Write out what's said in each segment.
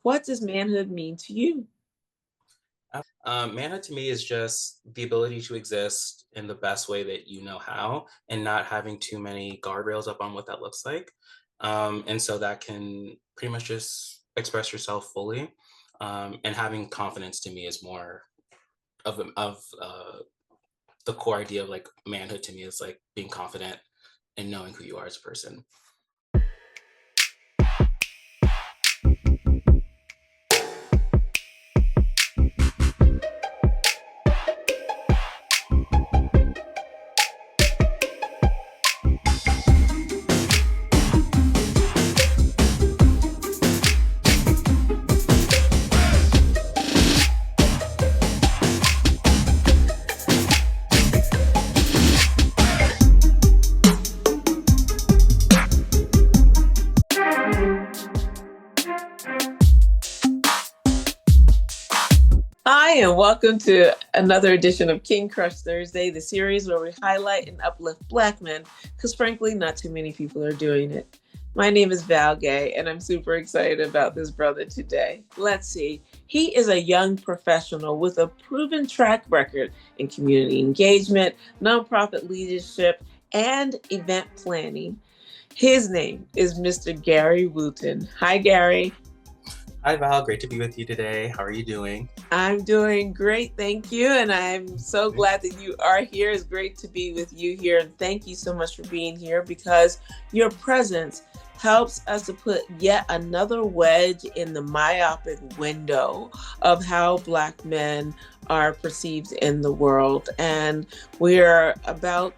What does manhood mean to you? Manna to me is just the ability to exist in the best way that you know how, and not having too many guardrails up on what that looks like. And so that can pretty much just express yourself fully. And having confidence to me is more of the core idea of like manhood to me is like being confident and knowing who you are as a person. Hi, and welcome to another edition of King Crush Thursday, the series where we highlight and uplift Black men, because frankly, not too many people are doing it. My name is Val Gay, and I'm super excited about this brother today. Let's see. He is a young professional with a proven track record in community engagement, nonprofit leadership, and event planning. His name is Mr. Gary Wooten. Hi, Gary. Hi Val, great to be with you today. How are you doing? I'm doing great, thank you. And I'm so glad that you are here. It's great to be with you here. And thank you so much for being here because your presence helps us to put yet another wedge in the myopic window of how Black men are perceived in the world. And we're about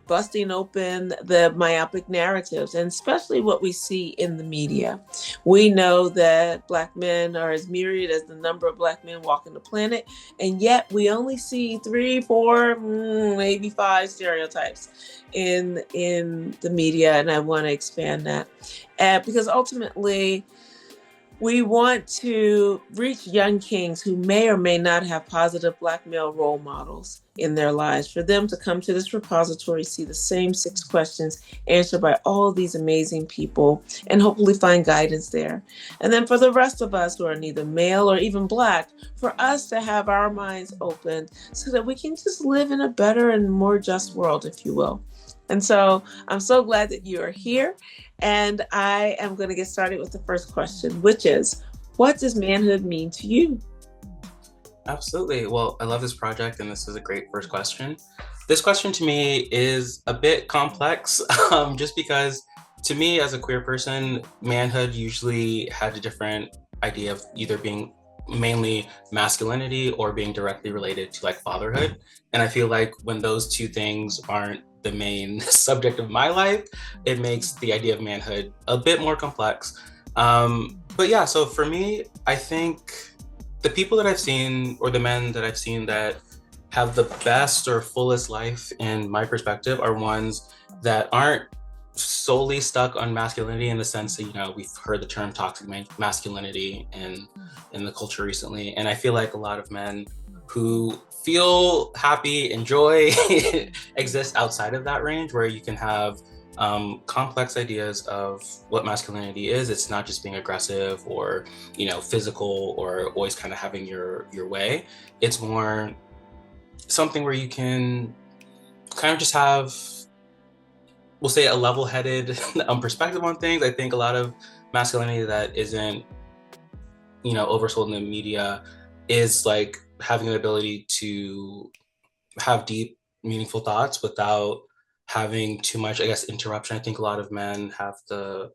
busting open the myopic narratives, and especially what we see in the media. We know that Black men are as myriad as the number of Black men walking the planet, and yet we only see three, four, maybe five stereotypes in the media, and I want to expand that. Because ultimately, we want to reach young kings who may or may not have positive Black male role models in their lives, for them to come to this repository, see the same 6 questions answered by all of these amazing people, and hopefully find guidance there. And then for the rest of us who are neither male or even Black, for us to have our minds opened so that we can just live in a better and more just world, if you will. And so I'm so glad that you are here. And I am going to get started with the first question, which is, what does manhood mean to you? Absolutely. Well, I love this project, and this is a great first question. This question to me is a bit complex, just because to me, as a queer person, manhood usually had a different idea of either being mainly masculinity or being directly related to like fatherhood. And I feel like when those two things aren't the main subject of my life, it makes the idea of manhood a bit more complex. But yeah, so for me, I think the people that I've seen, or the men that I've seen that have the best or fullest life in my perspective, are ones that aren't solely stuck on masculinity, in the sense that, we've heard the term toxic masculinity in the culture recently. And I feel like a lot of men who feel happy, enjoy, exist outside of that range, where you can have complex ideas of what masculinity is. It's not just being aggressive or physical or always kind of having your way. It's more something where you can kind of just have, we'll say, a level-headed perspective on things. I think a lot of masculinity that isn't oversold in the media is like having the ability to have deep, meaningful thoughts without having too much, I guess, interruption. I think a lot of men have the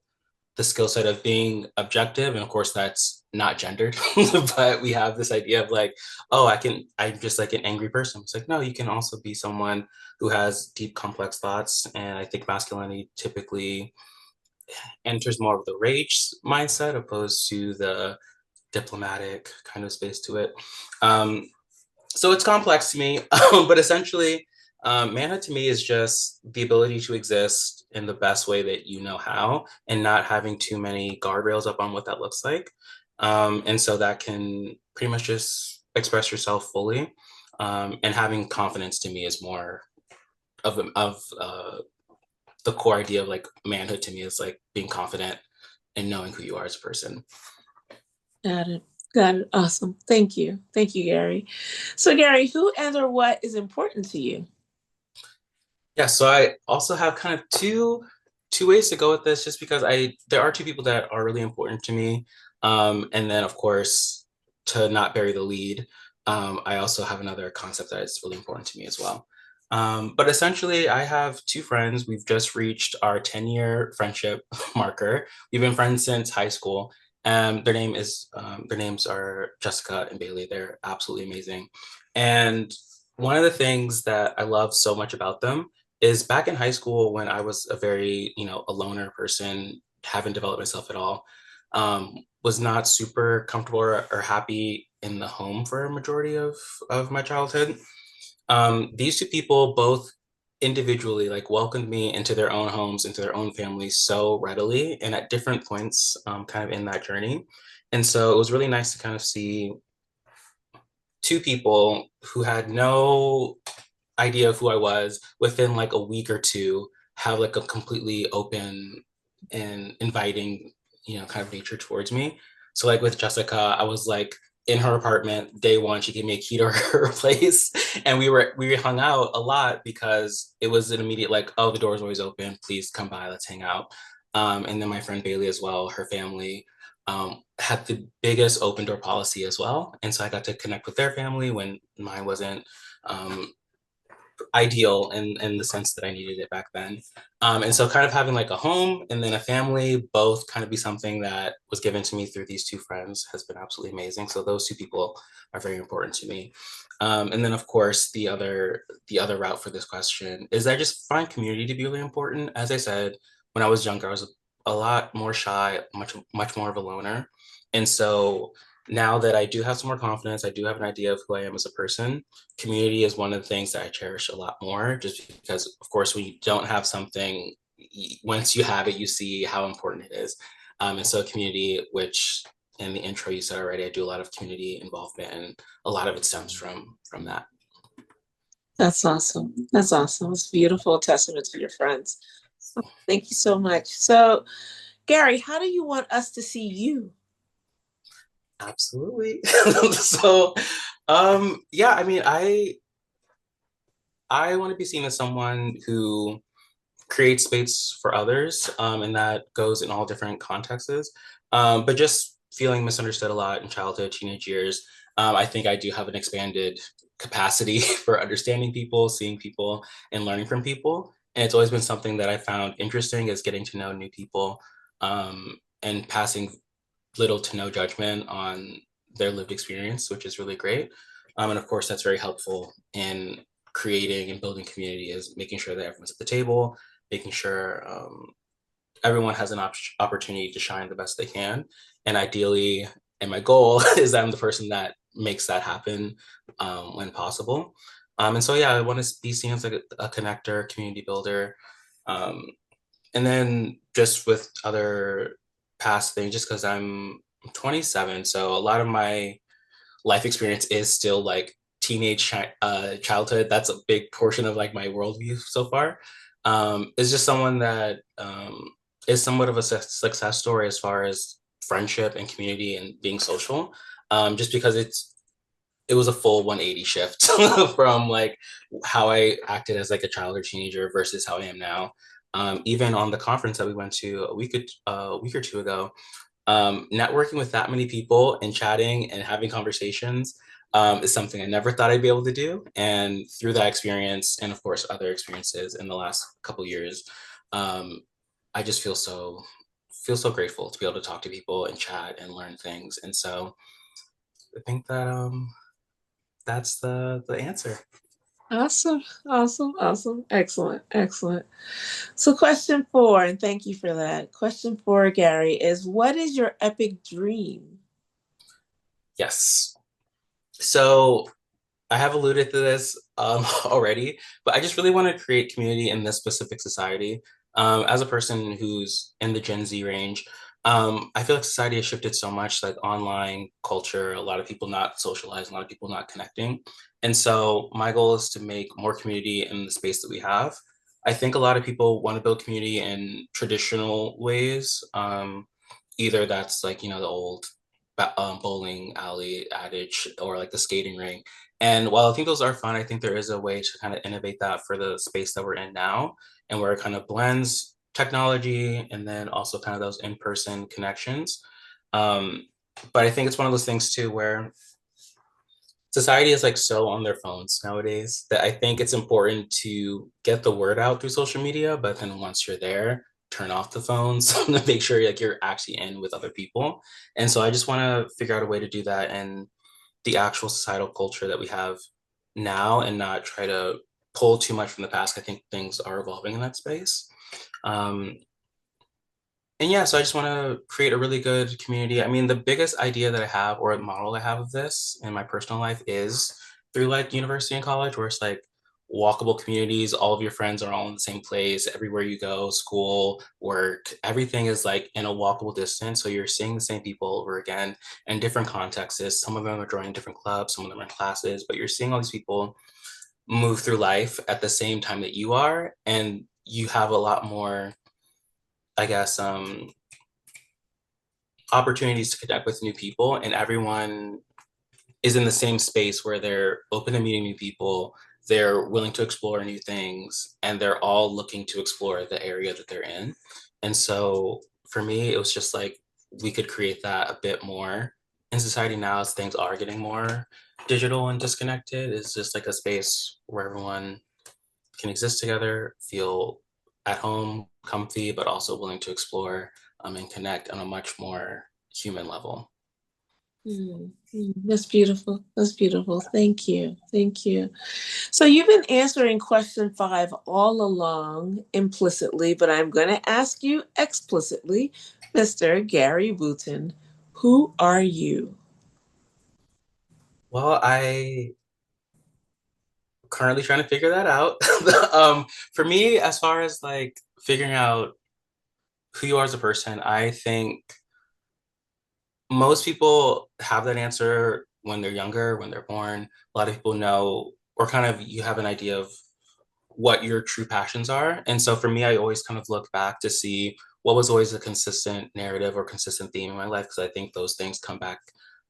skill set of being objective, and of course that's not gendered, but we have this idea of like, oh, I'm just like an angry person. It's like, no, you can also be someone who has deep, complex thoughts. And I think masculinity typically enters more of the rage mindset opposed to the diplomatic kind of space to it. Um, so it's complex to me, but essentially, manhood to me is just the ability to exist in the best way that you know how, and not having too many guardrails up on what that looks like. And so that can pretty much just express yourself fully. And having confidence to me is more of the core idea of like manhood to me is like being confident and knowing who you are as a person. Got it. Got it. Awesome. Thank you. Thank you, Gary. So, Gary, who and or what is important to you? Yeah, so I also have kind of two ways to go with this, just because I there are two people that are really important to me. And then of course, to not bury the lead, I also have another concept that is really important to me as well. But essentially, I have two friends. We've just reached our 10-year friendship marker. We've been friends since high school. Their names are Jessica and Bailey. They're absolutely amazing. And one of the things that I love so much about them is back in high school when I was a very, a loner person, haven't developed myself at all, was not super comfortable or happy in the home for a majority of my childhood. These two people both individually like welcomed me into their own homes, into their own families so readily and at different points kind of in that journey. And so it was really nice to kind of see two people who had no idea of who I was within like a week or two have like a completely open and inviting, kind of nature towards me. So like with Jessica, I was like in her apartment day one. She gave me a key to her place, and we hung out a lot because it was an immediate like, oh, the door's always open. Please come by. Let's hang out. And then my friend Bailey as well, her family had the biggest open door policy as well, and so I got to connect with their family when mine wasn't um, ideal in the sense that I needed it back then. And so kind of having like a home and then a family both kind of be something that was given to me through these two friends has been absolutely amazing. So those two people are very important to me. And then of course the other route for this question is I just find community to be really important. As I said, when I was younger, I was a lot more shy, much more of a loner. And so now that I do have some more confidence, I do have an idea of who I am as a person. Community is one of the things that I cherish a lot more, just because, of course, when you don't have something, once you have it, you see how important it is. And so, community, which in the intro you said already, I do a lot of community involvement, and a lot of it stems from that. That's awesome. That's awesome. It's a beautiful testament to your friends. Thank you so much. So, Gary, how do you want us to see you? Absolutely. So, yeah, I mean, I want to be seen as someone who create space for others, and that goes in all different contexts. But just feeling misunderstood a lot in childhood, teenage years, I think I do have an expanded capacity for understanding people, seeing people, and learning from people. And it's always been something that I found interesting is getting to know new people, and passing little to no judgment on their lived experience, which is really great. And of course, that's very helpful in creating and building community is making sure that everyone's at the table, making sure everyone has an opportunity to shine the best they can. And ideally, and my goal is that I'm the person that makes that happen when possible. And so, yeah, I want to be seen as like a connector, community builder. Um, and then just with other past things, just because I'm 27, so a lot of my life experience is still like childhood. That's a big portion of like my worldview so far. Is just someone that is somewhat of a success story as far as friendship and community and being social. Just because it was a full 180 shift from like how I acted as like a child or teenager versus how I am now. Even on the conference that we went to a week or two ago, networking with that many people and chatting and having conversations is something I never thought I'd be able to do. And through that experience, and of course other experiences in the last couple years, um, I just feel so grateful to be able to talk to people and chat and learn things. And so I think that that's the answer. Awesome. Awesome. Awesome. Excellent. Excellent. So, question four, and thank you for that. Question four, Gary, is what is your epic dream? Yes. So I have alluded to this already, but I just really want to create community in this specific society. As a person who's in the Gen Z range, I feel like society has shifted so much, like online culture, a lot of people not socializing, a lot of people not connecting. And so my goal is to make more community in the space that we have. I think a lot of people want to build community in traditional ways. Either that's like, the old bowling alley adage or like the skating ring. And while I think those are fun, I think there is a way to kind of innovate that for the space that we're in now, and where it kind of blends technology and then also kind of those in-person connections. Um, but I think it's one of those things too where society is like so on their phones nowadays that I think it's important to get the word out through social media, but then once you're there, turn off the phones to make sure like you're actually in with other people. And so I just want to figure out a way to do that in the actual societal culture that we have now and not try to pull too much from the past. I think things are evolving in that space. Um, and yeah, so I just want to create a really good community. I mean, the biggest idea that I have or a model I have of this in my personal life is through like university and college, where it's like walkable communities. All of your friends are all in the same place. Everywhere you go, school, work, everything is like in a walkable distance. So you're seeing the same people over again in different contexts. Some of them are joining different clubs, some of them are in classes, but you're seeing all these people move through life at the same time that you are. And you have a lot more, I guess, opportunities to connect with new people, and everyone is in the same space where they're open to meeting new people, they're willing to explore new things, and they're all looking to explore the area that they're in. And so for me, it was just like we could create that a bit more in society now as things are getting more digital and disconnected. It's just like a space where everyone can exist together, feel at home, comfy, but also willing to explore and connect on a much more human level. That's beautiful. That's beautiful. Thank you. Thank you. So you've been answering question 5 all along implicitly, but I'm going to ask you explicitly, Mr. Gary Wooten, who are you? Well, I currently trying to figure that out. For me, as far as like figuring out who you are as a person, I think most people have that answer when they're younger, when they're born. A lot of people know, or kind of you have an idea of what your true passions are. And so for me, I always kind of look back to see what was always a consistent narrative or consistent theme in my life, because I think those things come back,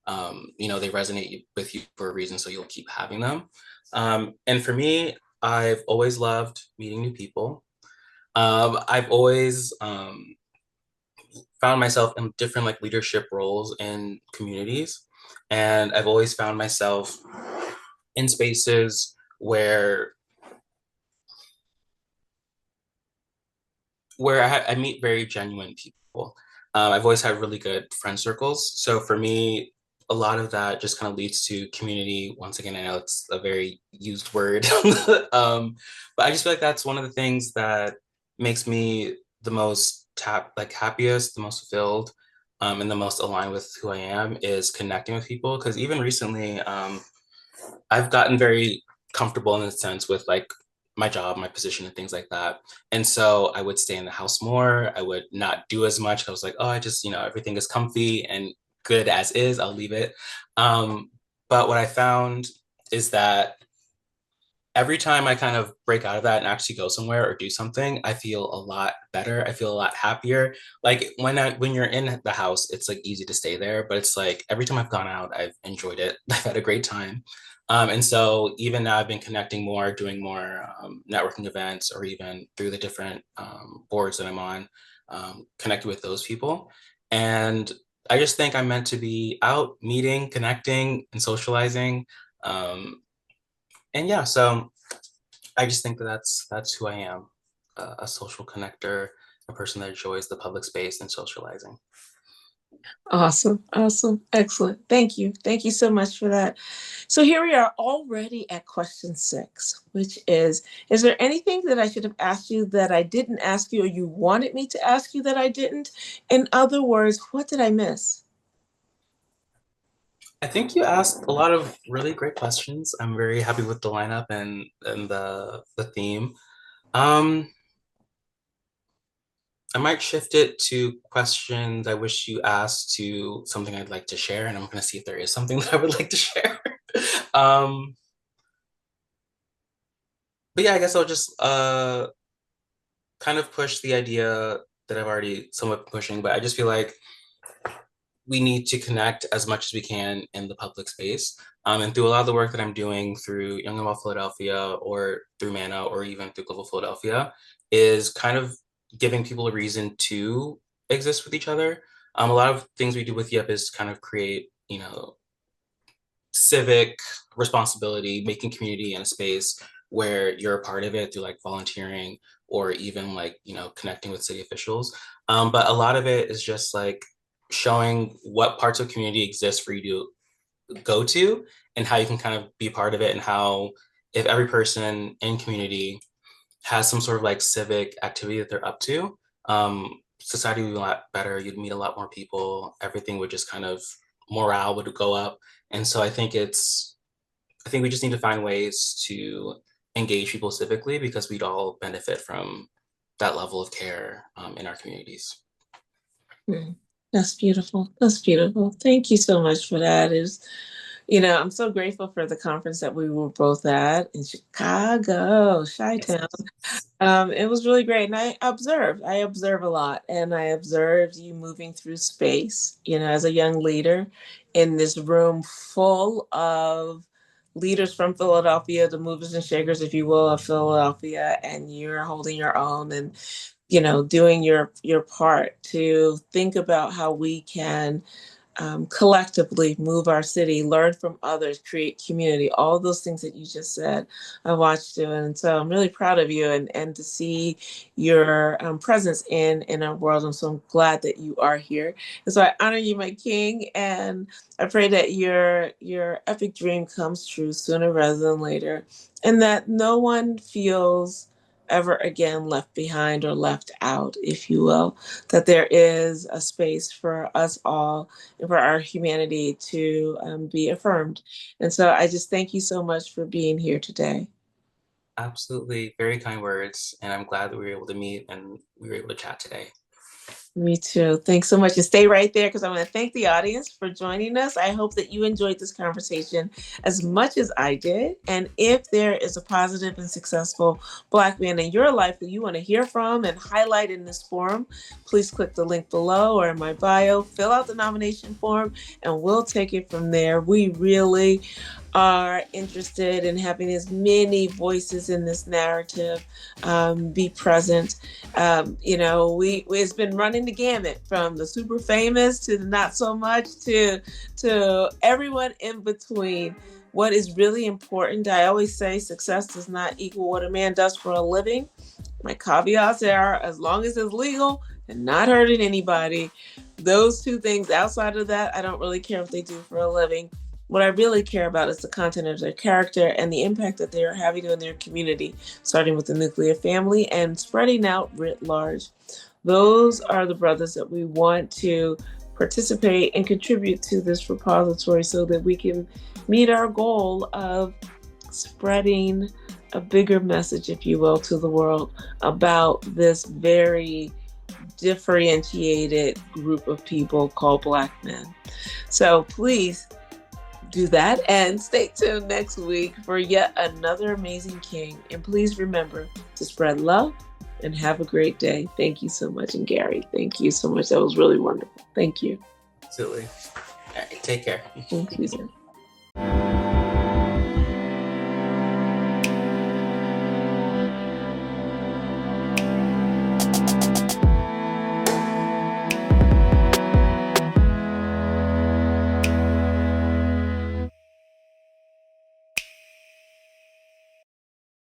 they resonate with you for a reason, so you'll keep having them. And for me, I've always loved meeting new people. I've always found myself in different like leadership roles in communities, and I've always found myself in spaces where I meet very genuine people. I've always had really good friend circles. So for me, a lot of that just kind of leads to community. Once again, I know it's a very used word, but I just feel like that's one of the things that makes me the most happiest, the most fulfilled, and the most aligned with who I am is connecting with people. Because even recently, I've gotten very comfortable in a sense with like my job, my position, and things like that. And so I would stay in the house more. I would not do as much. I was like, oh, I just, everything is comfy and good as is. I'll leave it. But what I found is that every time I kind of break out of that and actually go somewhere or do something, I feel a lot better. I feel a lot happier. Like when you're in the house, it's like easy to stay there, but it's like every time I've gone out, I've enjoyed it. I've had a great time. And so even now I've been connecting more, doing more networking events, or even through the different boards that I'm on, connected with those people. And I just think I'm meant to be out meeting, connecting, and socializing. Um, and yeah, so I just think that that's who I am, a social connector, a person that enjoys the public space and socializing. Awesome. Awesome. Excellent. Thank you. Thank you so much for that. So here we are already at question 6, which is there anything that I should have asked you that I didn't ask you or you wanted me to ask you that I didn't? In other words, what did I miss? I think you asked a lot of really great questions. I'm very happy with the lineup and the theme. Um, I might shift it to questions I wish you asked to something I'd like to share, and I'm gonna see if there is something that I would like to share. um, but yeah, I guess I'll just kind of push the idea that I've already somewhat pushing, but I just feel like we need to connect as much as we can in the public space. And through a lot of the work that I'm doing through Young and Well Philadelphia or through MANNA or even through Global Philadelphia is kind of giving people a reason to exist with each other. A lot of things we do with YIP is kind of create, civic responsibility, making community in a space where you're a part of it through like volunteering or even like, connecting with city officials. But a lot of it is just like showing what parts of community exist for you to go to and how you can kind of be part of it, and how if every person in community has some sort of like civic activity that they're up to, society would be a lot better. You'd meet a lot more people. Everything would just kind of, morale would go up. And so I think we just need to find ways to engage people civically, because we'd all benefit from that level of care in our communities. That's beautiful. That's beautiful. Thank you so much for that. I'm so grateful for the conference that we were both at in Chicago, Chi-Town. It was really great. And I observe a lot, and I observed you moving through space, as a young leader in this room full of leaders from Philadelphia, the movers and shakers, if you will, of Philadelphia, and you're holding your own and, doing your part to think about how we can collectively move our city, learn from others, create community, all those things that you just said. I watched you, and so I'm really proud of you, and to see your presence in our world. I'm so glad that you are here, and so I honor you, my king, and I pray that your epic dream comes true sooner rather than later, and that no one feels ever again left behind or left out, if you will, that there is a space for us all and for our humanity to be affirmed. And so I just thank you so much for being here today. Absolutely. Very kind words. And I'm glad that we were able to meet and we were able to chat today. Me too. Thanks so much. And stay right there, because I want to thank the audience for joining us. I hope that you enjoyed this conversation as much as I did. And if there is a positive and successful Black man in your life who you want to hear from and highlight in this forum, please click the link below or in my bio, fill out the nomination form, and we'll take it from there. We really are interested in having as many voices in this narrative be present. It's been running the gamut from the super famous to the not so much to everyone in between. What is really important, I always say, success does not equal what a man does for a living. My caveats are, as long as it's legal and not hurting anybody, those two things. Outside of that, I don't really care what they do for a living. What I really care about is the content of their character and the impact that they are having in their community, starting with the nuclear family and spreading out writ large. Those are the brothers that we want to participate and contribute to this repository so that we can meet our goal of spreading a bigger message, if you will, to the world about this very differentiated group of people called Black men. So please do that and stay tuned next week for yet another amazing king. And please remember to spread love and have a great day. Thank you so much. And Gary, thank you so much. That was really wonderful. Thank you. Absolutely. All right, take care. Thank you, sir.